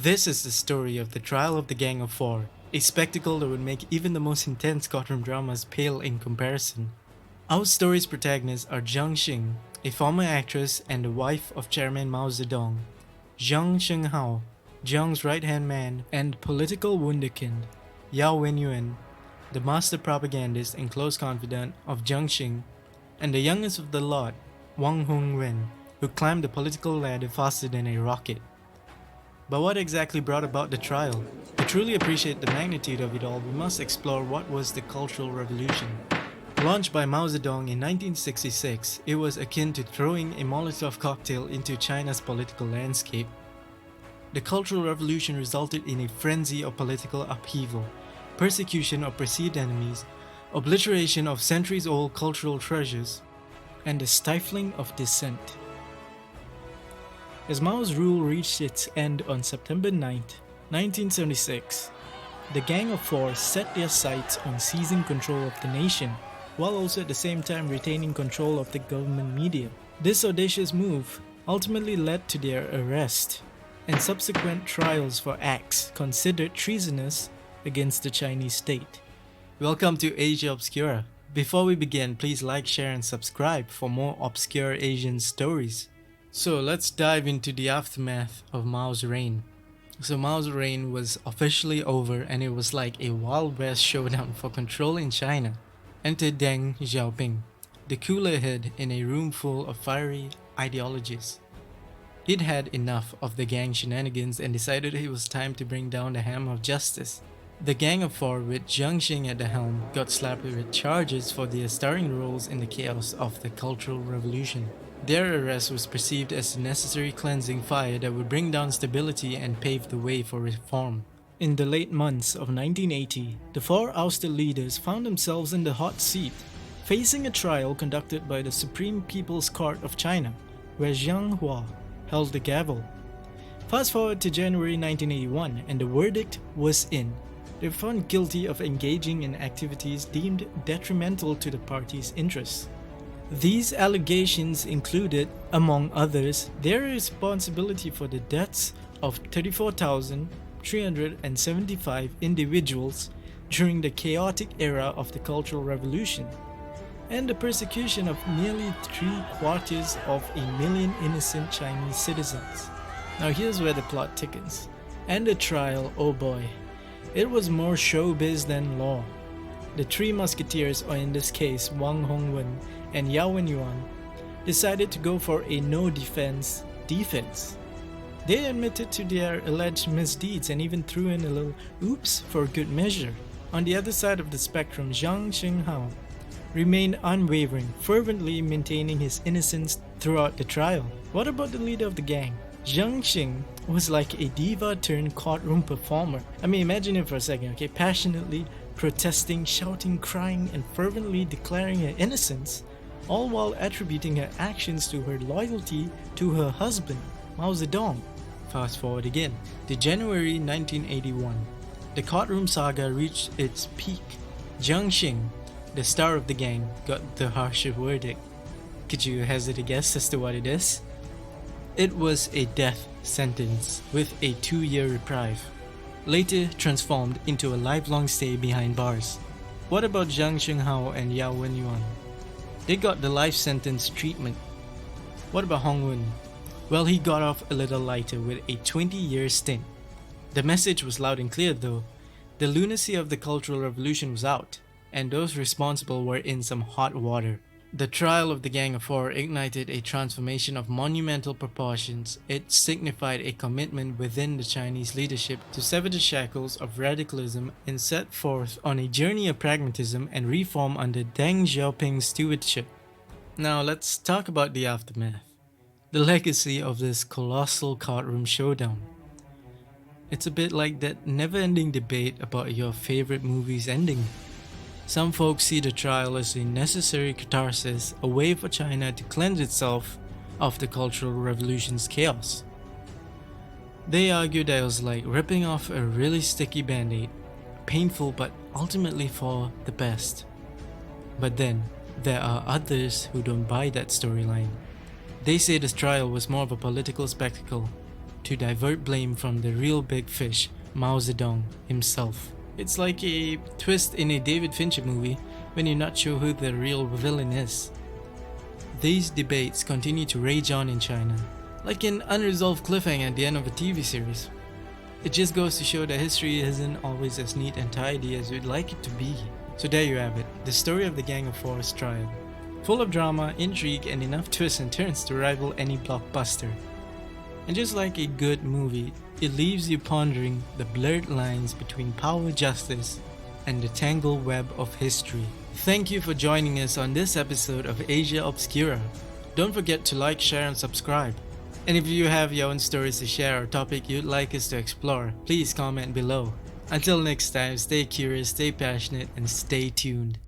This is the story of the trial of the Gang of Four, a spectacle that would make even the most intense courtroom dramas pale in comparison. Our story's protagonists are Jiang Xing, a former actress and the wife of Chairman Mao Zedong, Zhang Shenghao, Jiang's right-hand man, and political wunderkind, Yao Wenyuan, the master propagandist and close confidant of Jiang Xing, and the youngest of the lot, Wang Hongwen, who climbed the political ladder faster than a rocket. But what exactly brought about the trial? To truly appreciate the magnitude of it all, we must explore what was the Cultural Revolution. Launched by Mao Zedong in 1966, it was akin to throwing a Molotov cocktail into China's political landscape. The Cultural Revolution resulted in a frenzy of political upheaval, persecution of perceived enemies, obliteration of centuries-old cultural treasures, and the stifling of dissent. As Mao's rule reached its end on September 9, 1976, the Gang of Four set their sights on seizing control of the nation, while also at the same time retaining control of the government media. This audacious move ultimately led to their arrest and subsequent trials for acts considered treasonous against the Chinese state. Welcome to Asia Obscura. Before we begin, please like, share and subscribe for more obscure Asian stories. So let's dive into the aftermath of Mao's reign. So Mao's reign was officially over and it was like a Wild West showdown for control in China. Enter Deng Xiaoping, the cooler head in a room full of fiery ideologies. He'd had enough of the gang shenanigans and decided it was time to bring down the hammer of justice. The Gang of Four, with Jiang Xing at the helm, got slapped with charges for their starring roles in the chaos of the Cultural Revolution. Their arrest was perceived as the necessary cleansing fire that would bring down stability and pave the way for reform. In the late months of 1980, the four ousted leaders found themselves in the hot seat, facing a trial conducted by the Supreme People's Court of China, where Zhang Hua held the gavel. Fast forward to January 1981 and the verdict was in. They were found guilty of engaging in activities deemed detrimental to the party's interests. These allegations included, among others, their responsibility for the deaths of 34,375 individuals during the chaotic era of the Cultural Revolution, and the persecution of nearly 3/4 of a million innocent Chinese citizens. Now here's where the plot thickens. And the trial, oh boy, it was more showbiz than law. The three musketeers, or in this case Wang Hongwen and Yao Wenyuan, decided to go for a no-defense defense. They admitted to their alleged misdeeds and even threw in a little oops for good measure. On the other side of the spectrum, Zhang Shenghao remained unwavering, fervently maintaining his innocence throughout the trial. What about the leader of the gang? Jiang Xing was like a diva turned courtroom performer. I mean, imagine it for a second, okay? Passionately protesting, shouting, crying, and fervently declaring her innocence, all while attributing her actions to her loyalty to her husband, Mao Zedong. Fast forward again to January 1981. The courtroom saga reached its peak. Jiang Xing, the star of the gang, got the harsher verdict. Could you hazard a guess as to what it is? It was a death sentence with a 2-year reprieve, later transformed into a lifelong stay behind bars. What about Zhang Shenghao and Yao Wenyuan? They got the life sentence treatment. What about Hongwen? Well, he got off a little lighter with a 20-year stint. The message was loud and clear though. The lunacy of the Cultural Revolution was out, and those responsible were in some hot water. The trial of the Gang of Four ignited a transformation of monumental proportions. It signified a commitment within the Chinese leadership to sever the shackles of radicalism and set forth on a journey of pragmatism and reform under Deng Xiaoping's stewardship. Now let's talk about the aftermath. The legacy of this colossal courtroom showdown. It's a bit like that never-ending debate about your favorite movie's ending. Some folks see the trial as a necessary catharsis, a way for China to cleanse itself of the Cultural Revolution's chaos. They argue that it was like ripping off a really sticky band-aid, painful but ultimately for the best. But then, there are others who don't buy that storyline. They say this trial was more of a political spectacle, to divert blame from the real big fish, Mao Zedong himself. It's like a twist in a David Fincher movie when you're not sure who the real villain is. These debates continue to rage on in China, like an unresolved cliffhanger at the end of a TV series. It just goes to show that history isn't always as neat and tidy as we'd like it to be. So there you have it, the story of the Gang of Four's trial. Full of drama, intrigue, and enough twists and turns to rival any blockbuster. And just like a good movie, it leaves you pondering the blurred lines between power, justice, and the tangled web of history. Thank you for joining us on this episode of Asia Obscura. Don't forget to like, share, and subscribe. And if you have your own stories to share or topic you'd like us to explore, please comment below. Until next time, stay curious, stay passionate, and stay tuned.